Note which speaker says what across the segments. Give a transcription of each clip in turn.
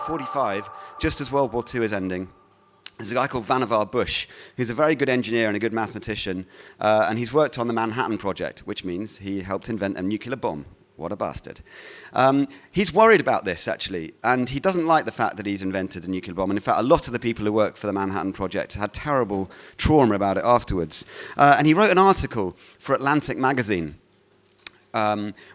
Speaker 1: 1945, just as World War II is ending, there's a guy called Vannevar Bush, who's a very good engineer and a good mathematician, and he's worked on the Manhattan Project, which means he helped invent a nuclear bomb. What a bastard. He's worried about this, actually, and he doesn't like the fact that he's invented a nuclear bomb. And in fact, a lot of the people who work for the Manhattan Project had terrible trauma about it afterwards. And he wrote an article for Atlantic magazine,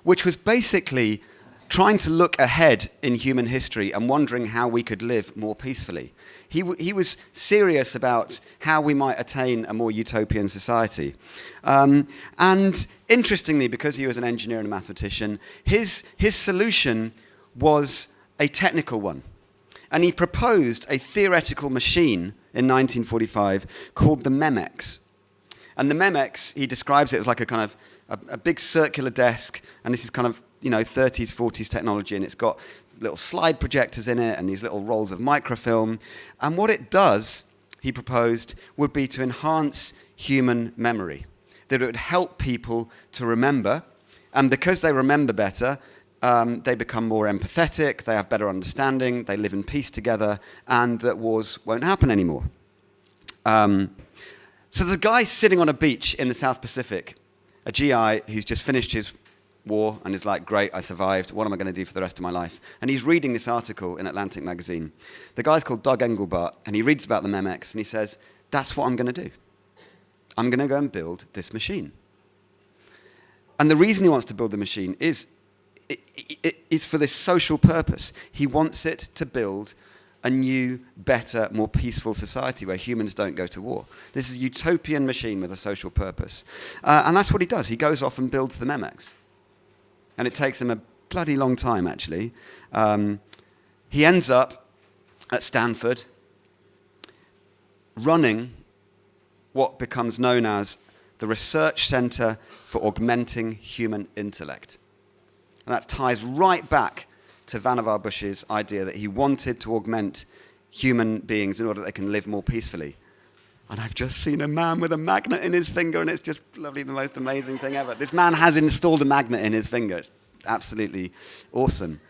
Speaker 1: which was basically trying to look ahead in human history and wondering how we could live more peacefully. He was serious about how we might attain a more utopian society. And interestingly, because he was an engineer and a mathematician, his solution was a technical one. And he proposed a theoretical machine in 1945 called the Memex. And the Memex, he describes it as like a kind of a big circular desk, and this is kind of 30s, 40s technology, and it's got little slide projectors in it and these little rolls of microfilm. And what it does, he proposed, would be to enhance human memory. That it would help people to remember, and because they remember better, they become more empathetic, they have better understanding, they live in peace together, and that wars won't happen anymore. So there's a guy sitting on a beach in the South Pacific, a GI who's just finished his war and is like, great, I survived. What am I going to do for the rest of my life? And he's reading this article in Atlantic magazine. The guy's called Doug Engelbart, and he reads about the Memex, and he says, that's what I'm going to do. I'm going to go and build this machine. And the reason he wants to build the machine is for this social purpose. He wants it to build a new, better, more peaceful society where humans don't go to war. This is a utopian machine with a social purpose. And that's what he does. He goes off and builds the Memex. And it takes him a bloody long time, actually. He ends up at Stanford running what becomes known as the Research Center for Augmenting Human Intellect. And that ties right back to Vannevar Bush's idea that he wanted to augment human beings in order that they can live more peacefully. And I've just seen a man with a magnet in his finger, and it's just lovely, the most amazing thing ever. This man has installed a magnet in his finger. It's absolutely awesome.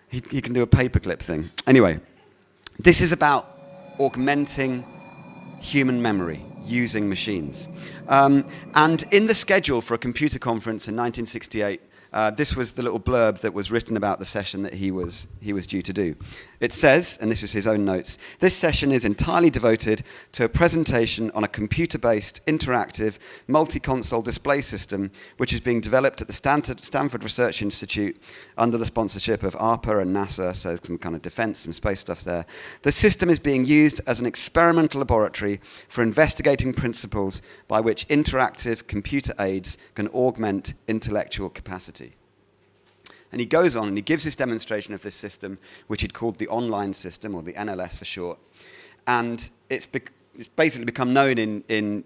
Speaker 1: He can do a paperclip thing. Anyway, this is about augmenting human memory using machines. And in the schedule for a computer conference in 1968, this was the little blurb that was written about the session that he was due to do. It says, and this is his own notes, this session is entirely devoted to a presentation on a computer-based, interactive, multi-console display system which is being developed at the Stanford Research Institute under the sponsorship of ARPA and NASA, so some kind of defense, some space stuff there. The system is being used as an experimental laboratory for investigating principles by which interactive computer aids can augment intellectual capacity. And he goes on and he gives this demonstration of this system, which he'd called the online system, or the NLS for short. And it's basically become known in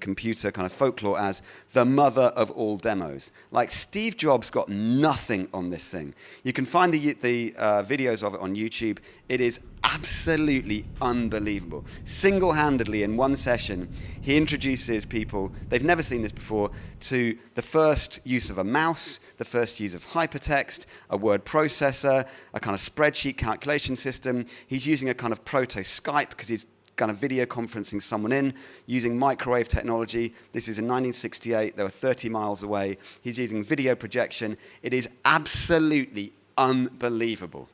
Speaker 1: computer kind of folklore as the mother of all demos. Like, Steve Jobs got nothing on this thing. You can find the videos of it on YouTube. It is absolutely unbelievable. Single-handedly, in one session, he introduces people, they've never seen this before, to the first use of a mouse, the first use of hypertext, a word processor, a kind of spreadsheet calculation system. He's using a kind of proto-Skype because he's kind of video conferencing someone in, using microwave technology. This is in 1968. They were 30 miles away. He's using video projection. It is absolutely unbelievable.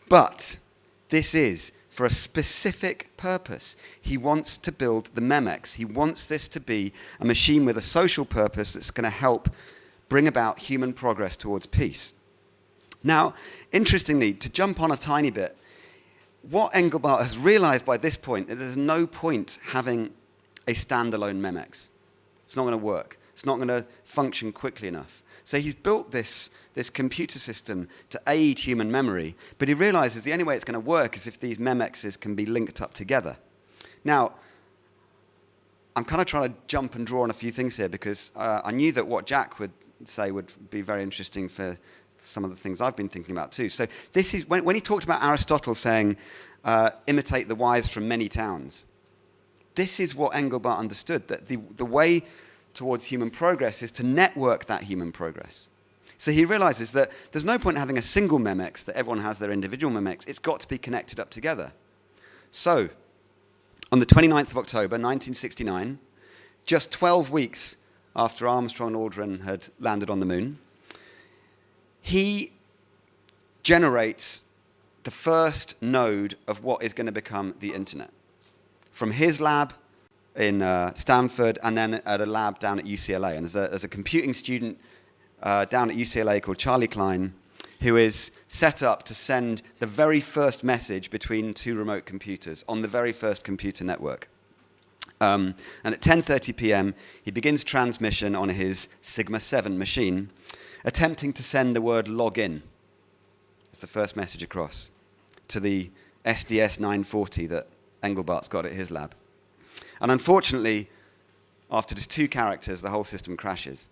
Speaker 1: But this is for a specific purpose. He wants to build the Memex. He wants this to be a machine with a social purpose that's going to help bring about human progress towards peace. Now, interestingly, to jump on a tiny bit, what Engelbart has realized by this point is there's no point having a standalone Memex. It's not going to work. It's not going to function quickly enough. So he's built this computer system to aid human memory, but he realizes the only way it's going to work is if these Memexes can be linked up together. Now, I'm kind of trying to jump and draw on a few things here because I knew that what Jack would say would be very interesting for some of the things I've been thinking about too. So this is when he talked about Aristotle saying, imitate the wise from many towns. This is what Engelbart understood, that the way towards human progress is to network that human progress. So he realizes that there's no point in having a single memex, that everyone has their individual memex. It's got to be connected up together. So, on the 29th of October, 1969, just 12 weeks after Armstrong and Aldrin had landed on the moon, he generates the first node of what is going to become the internet. From his lab in Stanford, and then at a lab down at UCLA. And there's a computing student down at UCLA called Charlie Klein, who is set up to send the very first message between two remote computers on the very first computer network. And at 10:30 p.m., he begins transmission on his Sigma 7 machine, attempting to send the word login. It's the first message across to the SDS 940 that Engelbart's got at his lab. And unfortunately, after just 2 characters, the whole system crashes.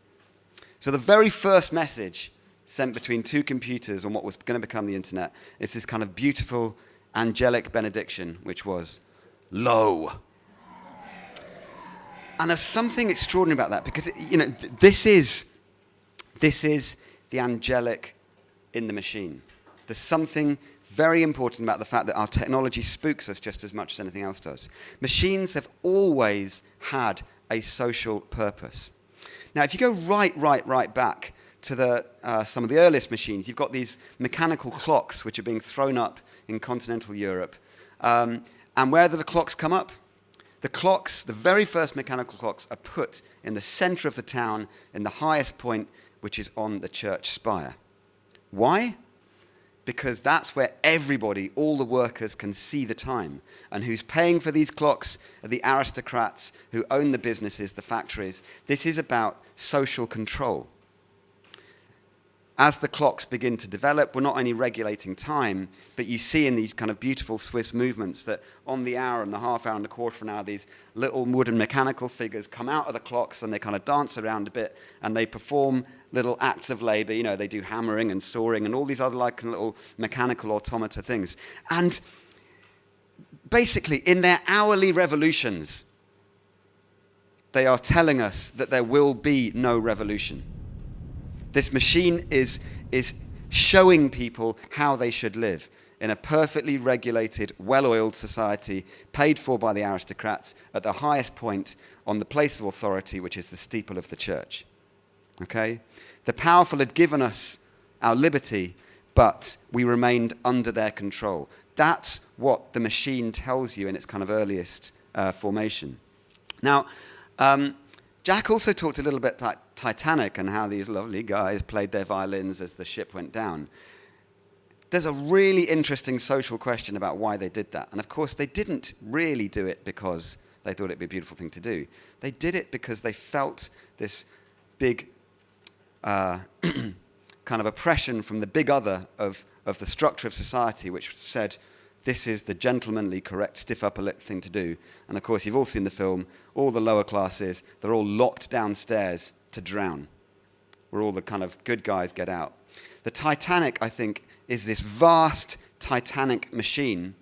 Speaker 1: So the very first message sent between 2 computers on what was going to become the internet is this kind of beautiful, angelic benediction, which was, "Lo." And there's something extraordinary about that, because this is the angelic in the machine. There's something very important about the fact that our technology spooks us just as much as anything else does. Machines have always had a social purpose. Now, if you go right back to some of the earliest machines, you've got these mechanical clocks which are being thrown up in continental Europe. And where do the clocks come up? The clocks, the very first mechanical clocks, are put in the center of the town, in the highest point, which is on the church spire. Why? Because that's where everybody, all the workers, can see the time. And who's paying for these clocks are the aristocrats who own the businesses, the factories. This is about social control. As the clocks begin to develop, we're not only regulating time, but you see in these kind of beautiful Swiss movements that on the hour and the half hour and the quarter of an hour, these little wooden mechanical figures come out of the clocks and they kind of dance around a bit and they perform little acts of labor. They do hammering and sawing and all these other like little mechanical automata things. And basically, in their hourly revolutions, they are telling us that there will be no revolution. This machine is showing people how they should live in a perfectly regulated, well-oiled society, paid for by the aristocrats, at the highest point on the place of authority, which is the steeple of the church. Okay? The powerful had given us our liberty, but we remained under their control. That's what the machine tells you in its kind of earliest formation. Now, Jack also talked a little bit about Titanic and how these lovely guys played their violins as the ship went down. There's a really interesting social question about why they did that. And of course, they didn't really do it because they thought it'd be a beautiful thing to do. They did it because they felt this big kind of oppression from the big other of the structure of society, which said, this is the gentlemanly, correct, stiff upper lip thing to do. And of course, you've all seen the film, all the lower classes, they're all locked downstairs to drown, where all the kind of good guys get out. The Titanic, I think, is this vast Titanic machine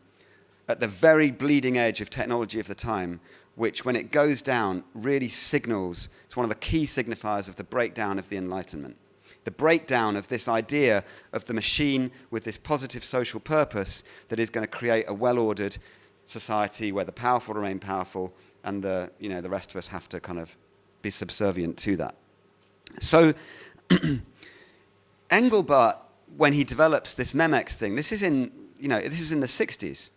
Speaker 1: at the very bleeding edge of technology of the time, which, when it goes down, really signals, it's one of the key signifiers of the breakdown of the Enlightenment. The breakdown of this idea of the machine with this positive social purpose that is going to create a well-ordered society where the powerful remain powerful and the rest of us have to kind of be subservient to that. So Engelbart, when he develops this memex thing, this is in the 60s.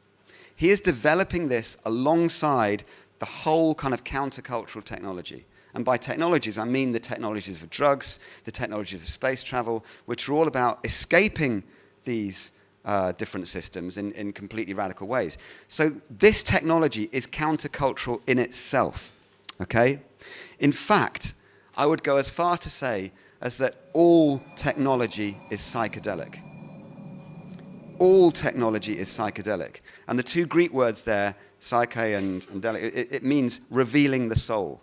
Speaker 1: He is developing this alongside the whole kind of countercultural technology. And by technologies, I mean the technologies of drugs, the technologies of space travel, which are all about escaping these different systems in completely radical ways. So this technology is countercultural in itself, okay? In fact, I would go as far to say as that all technology is psychedelic. All technology is psychedelic. And the 2 Greek words there, psyche and delic, it means revealing the soul.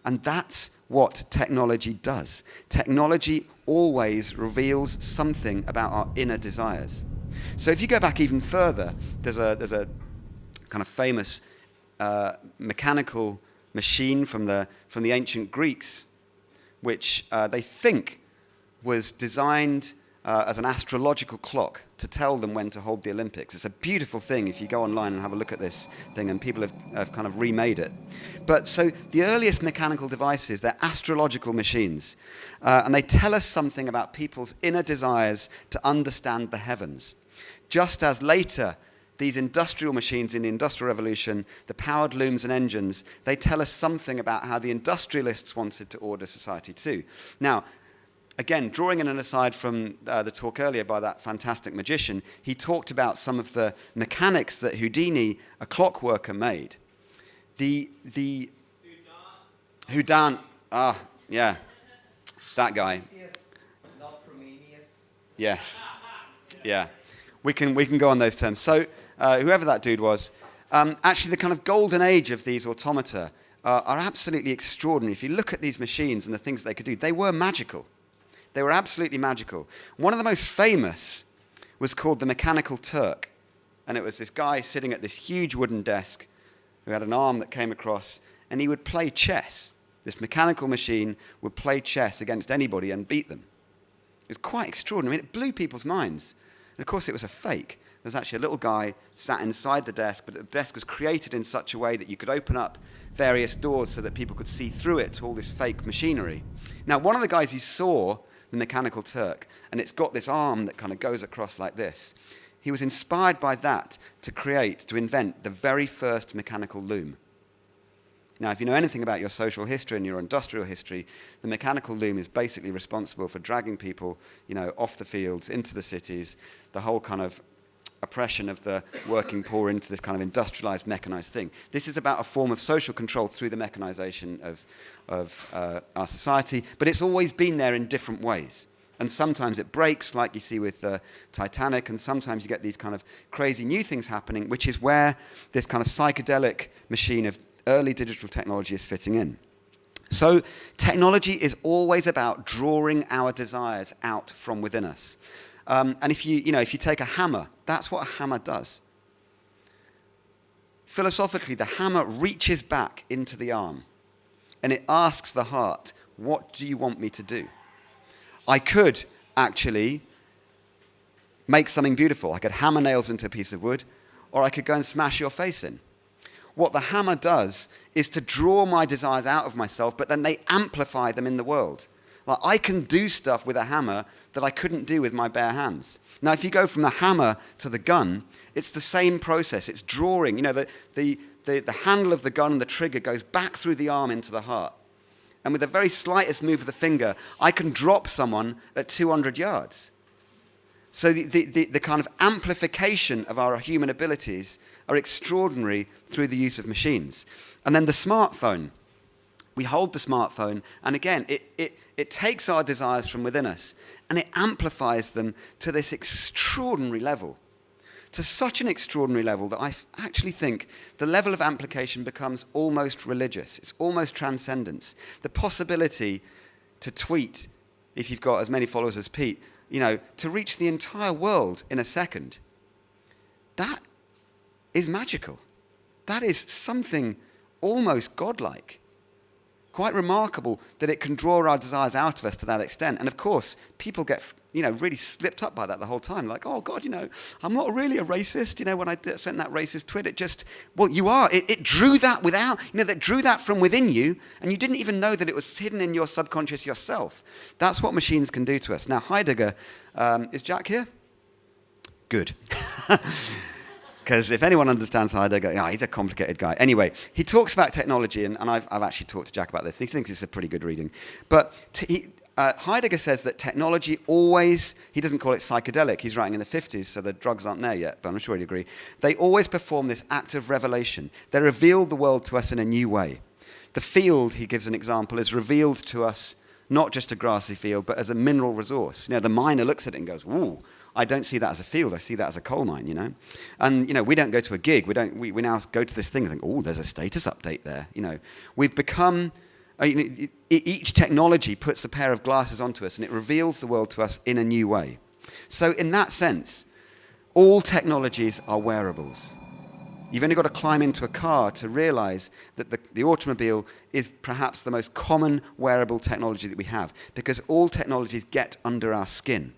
Speaker 1: And that's what technology does. Technology always reveals something about our inner desires. So if you go back even further, there's a kind of famous mechanical machine from the ancient Greeks, which they think was designed as an astrological clock to tell them when to hold the Olympics. It's a beautiful thing if you go online and have a look at this thing, and people have kind of remade it. But so the earliest mechanical devices, they're astrological machines, and they tell us something about people's inner desires to understand the heavens. Just as later, these industrial machines in the Industrial Revolution, the powered looms and engines, they tell us something about how the industrialists wanted to order society too. Now, again, drawing in an aside from the talk earlier by that fantastic magician, he talked about some of the mechanics that Houdini, a clockworker, made. Houdin, yeah, that guy.
Speaker 2: Yes, not Romanius.
Speaker 1: Yes, yeah. We can go on those terms. So whoever that dude was, actually the kind of golden age of these automata are absolutely extraordinary. If you look at these machines and the things they could do, they were magical. They were absolutely magical. One of the most famous was called the Mechanical Turk. And it was this guy sitting at this huge wooden desk who had an arm that came across, and he would play chess. This mechanical machine would play chess against anybody and beat them. It was quite extraordinary. I mean, it blew people's minds. And of course, it was a fake. There was actually a little guy sat inside the desk, but the desk was created in such a way that you could open up various doors so that people could see through it to all this fake machinery. Now, one of the guys he saw, the Mechanical Turk, and it's got this arm that kind of goes across like this. He was inspired by that to invent the very first mechanical loom. Now, if you know anything about your social history and your industrial history, the mechanical loom is basically responsible for dragging people, off the fields, into the cities, the whole kind of oppression of the working poor into this kind of industrialized, mechanized thing. This is about a form of social control through the mechanization of our society, but it's always been there in different ways. And sometimes it breaks, like you see with the Titanic, and sometimes you get these kind of crazy new things happening, which is where this kind of psychedelic machine of early digital technology is fitting in. So technology is always about drawing our desires out from within us. And if you take a hammer, that's what a hammer does. Philosophically, the hammer reaches back into the arm and it asks the heart, what do you want me to do? I could actually make something beautiful. I could hammer nails into a piece of wood, or I could go and smash your face in. What the hammer does is to draw my desires out of myself, but then they amplify them in the world. Like, I can do stuff with a hammer that I couldn't do with my bare hands. Now, if you go from the hammer to the gun, it's the same process. It's drawing. The handle of the gun and the trigger goes back through the arm into the heart. And with the very slightest move of the finger, I can drop someone at 200 yards. So the kind of amplification of our human abilities are extraordinary through the use of machines. And then the smartphone. We hold the smartphone, and again, it takes our desires from within us, and it amplifies them to this extraordinary level. To such an extraordinary level that I actually think the level of amplification becomes almost religious. It's almost transcendence. The possibility to tweet, if you've got as many followers as Pete, to reach the entire world in a second, that is magical. That is something almost godlike. Quite remarkable that it can draw our desires out of us to that extent. And of course, people get, really slipped up by that the whole time. Like, oh God, I'm not really a racist. When I sent that racist tweet, you are. It drew that that drew that from within you, and you didn't even know that it was hidden in your subconscious yourself. That's what machines can do to us. Now, Heidegger, is Jack here? Good. Because if anyone understands Heidegger, he's a complicated guy. Anyway, he talks about technology, and I've actually talked to Jack about this. He thinks it's a pretty good reading. But Heidegger says that technology always, he doesn't call it psychedelic. He's writing in the 50s, so the drugs aren't there yet, but I'm sure he'd agree. They always perform this act of revelation. They reveal the world to us in a new way. The field, he gives an example, is revealed to us not just a grassy field, but as a mineral resource. The miner looks at it and goes, ooh, I don't see that as a field. I see that as a coal mine, And, we don't go to a gig. We now go to this thing and think, oh, there's a status update there. We've become, each technology puts a pair of glasses onto us and it reveals the world to us in a new way. So in that sense, all technologies are wearables. You've only got to climb into a car to realize that the automobile is perhaps the most common wearable technology that we have, because all technologies get under our skin.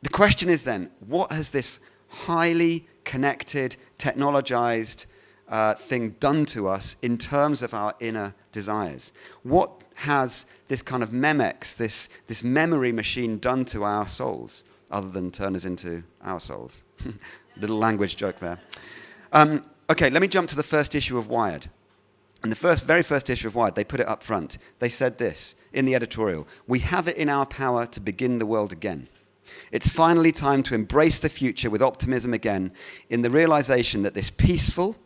Speaker 1: The question is then, what has this highly connected, technologized thing done to us in terms of our inner desires? What has this kind of memex, this memory machine done to our souls, other than turn us into our souls? Little language joke there. Okay, let me jump to the first issue of Wired. In the very first issue of Wired, they put it up front. They said this in the editorial: "We have it in our power to begin the world again. It's finally time to embrace the future with optimism again, in the realization that this peaceful,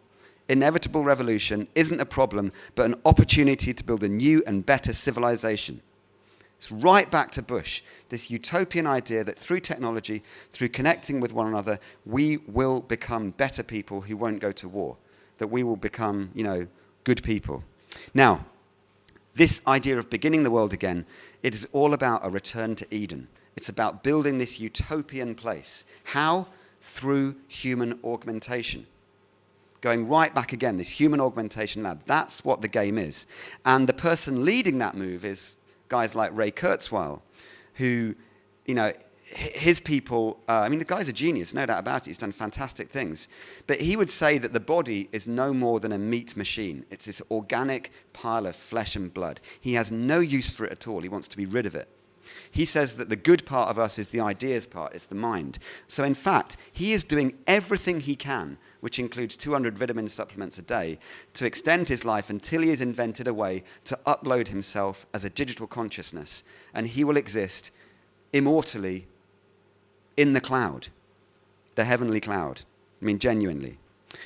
Speaker 1: inevitable revolution isn't a problem, but an opportunity to build a new and better civilization." It's right back to Bush, this utopian idea that through technology, through connecting with one another, we will become better people who won't go to war, that we will become, good people. Now, this idea of beginning the world again, it is all about a return to Eden. It's about building this utopian place. How? Through human augmentation. Going right back again, this human augmentation lab. That's what the game is. And the person leading that move is guys like Ray Kurzweil, who, his people, the guy's a genius, no doubt about it. He's done fantastic things. But he would say that the body is no more than a meat machine. It's this organic pile of flesh and blood. He has no use for it at all. He wants to be rid of it. He says that the good part of us is the ideas part, it's the mind. So in fact, he is doing everything he can, which includes 200 vitamin supplements a day, to extend his life until he has invented a way to upload himself as a digital consciousness, and he will exist immortally in the cloud, the heavenly cloud. Genuinely.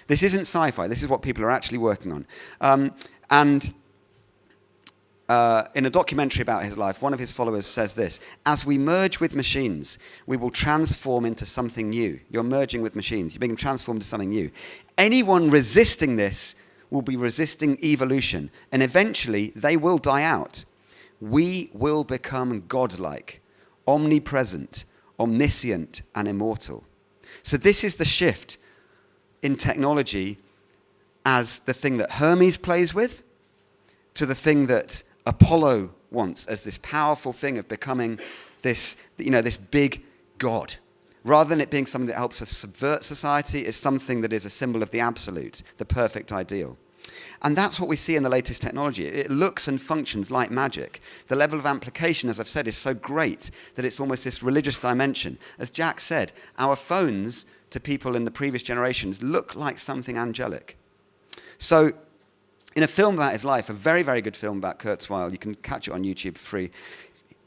Speaker 1: This isn't sci-fi. This is what people are actually working on. In a documentary about his life, one of his followers says this: "As we merge with machines, we will transform into something new." You're merging with machines. You're being transformed into something new. Anyone resisting this will be resisting evolution, and eventually they will die out. We will become godlike, omnipresent, omniscient, and immortal. So this is the shift in technology as the thing that Hermes plays with to the thing that Apollo wants as this powerful thing of becoming this big God. Rather than it being something that helps us subvert society, it's something that is a symbol of the absolute, the perfect ideal. And that's what we see in the latest technology. It looks and functions like magic. The level of application, as I've said, is so great that it's almost this religious dimension. As Jack said, our phones to people in the previous generations look like something angelic. So, in a film about his life, a very, very good film about Kurzweil, you can catch it on YouTube for free,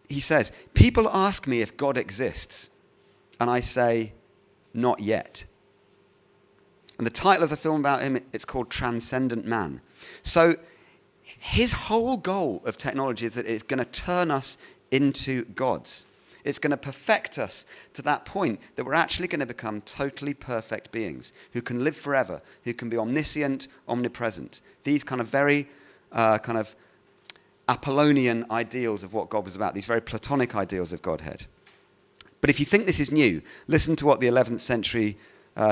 Speaker 1: he says, "People ask me if God exists, and I say, not yet." And the title of the film about him, it's called Transcendent Man. So his whole goal of technology is that it's going to turn us into gods. It's going to perfect us to that point that we're actually going to become totally perfect beings who can live forever, who can be omniscient, omnipresent. These kind of very Apollonian ideals of what God was about, these very Platonic ideals of Godhead. But if you think this is new, listen to what the 11th century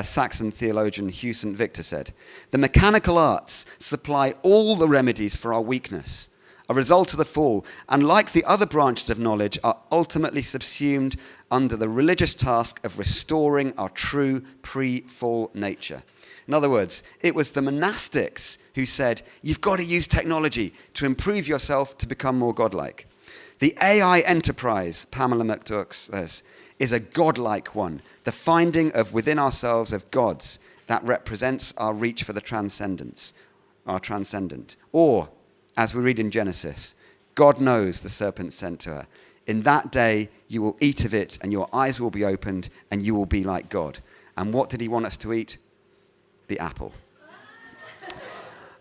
Speaker 1: Saxon theologian Hugh St. Victor said. "The mechanical arts supply all the remedies for our weakness, a result of the fall, and like the other branches of knowledge, are ultimately subsumed under the religious task of restoring our true pre-fall nature." In other words, it was the monastics who said, you've got to use technology to improve yourself to become more godlike. The AI enterprise, Pamela McDougall says, is a godlike one, the finding of within ourselves of gods that represents our reach for the transcendence, our transcendent. Or, as we read in Genesis, God knows the serpent sent to her. In that day you will eat of it, and your eyes will be opened, and you will be like God. And what did he want us to eat? The apple.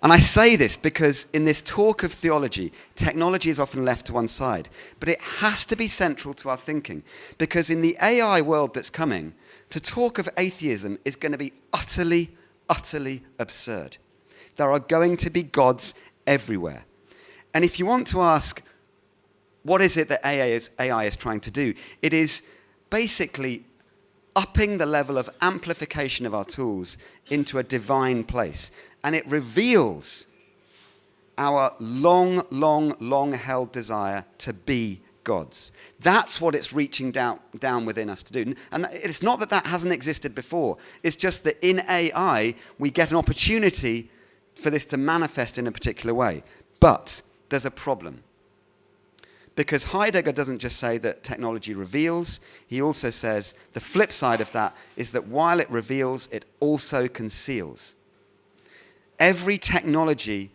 Speaker 1: And I say this because in this talk of theology, technology is often left to one side. But it has to be central to our thinking. Because in the AI world that's coming, to talk of atheism is going to be utterly, utterly absurd. There are going to be gods everywhere. And if you want to ask, what is it that AI is trying to do? It is basically upping the level of amplification of our tools into a divine place. And it reveals our long held desire to be gods. That's what it's reaching down within us to do. And it's not that hasn't existed before. It's just that in AI, we get an opportunity for this to manifest in a particular way. But there's a problem. Because Heidegger doesn't just say that technology reveals, he also says the flip side of that is that while it reveals, it also conceals. Every technology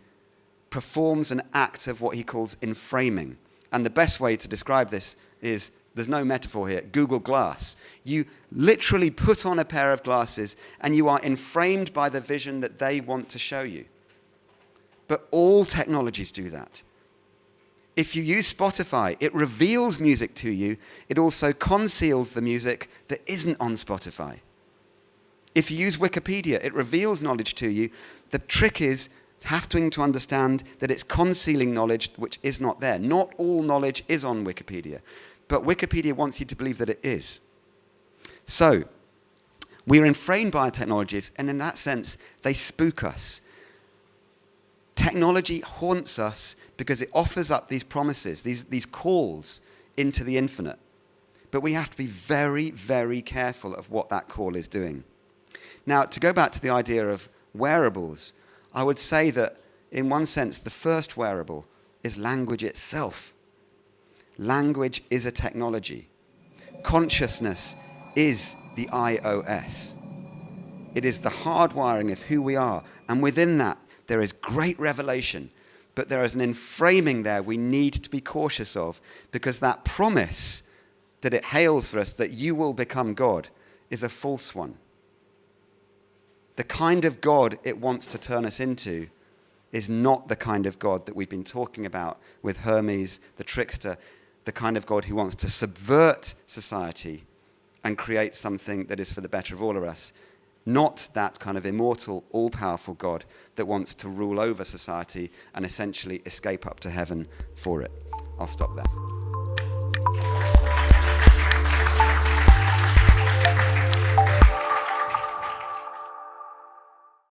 Speaker 1: performs an act of what he calls enframing. And the best way to describe this is, there's no metaphor here, Google Glass. You literally put on a pair of glasses and you are enframed by the vision that they want to show you. But all technologies do that. If you use Spotify, it reveals music to you. It also conceals the music that isn't on Spotify. If you use Wikipedia, it reveals knowledge to you. The trick is having to understand that it's concealing knowledge which is not there. Not all knowledge is on Wikipedia, but Wikipedia wants you to believe that it is. So, we're enframed by our technologies, and in that sense, they spook us. Technology haunts us because it offers up these promises, these calls into the infinite. But we have to be very, very careful of what that call is doing. Now, to go back to the idea of wearables, I would say that, in one sense, the first wearable is language itself. Language is a technology. Consciousness is the iOS. It is the hardwiring of who we are, and within that, there is great revelation, but there is an enframing there we need to be cautious of, because that promise that it hails for us, that you will become God, is a false one. The kind of God it wants to turn us into is not the kind of God that we've been talking about with Hermes, the trickster, the kind of God who wants to subvert society and create something that is for the better of all of us. Not that kind of immortal, all-powerful God that wants to rule over society and essentially escape up to heaven for it. I'll stop there.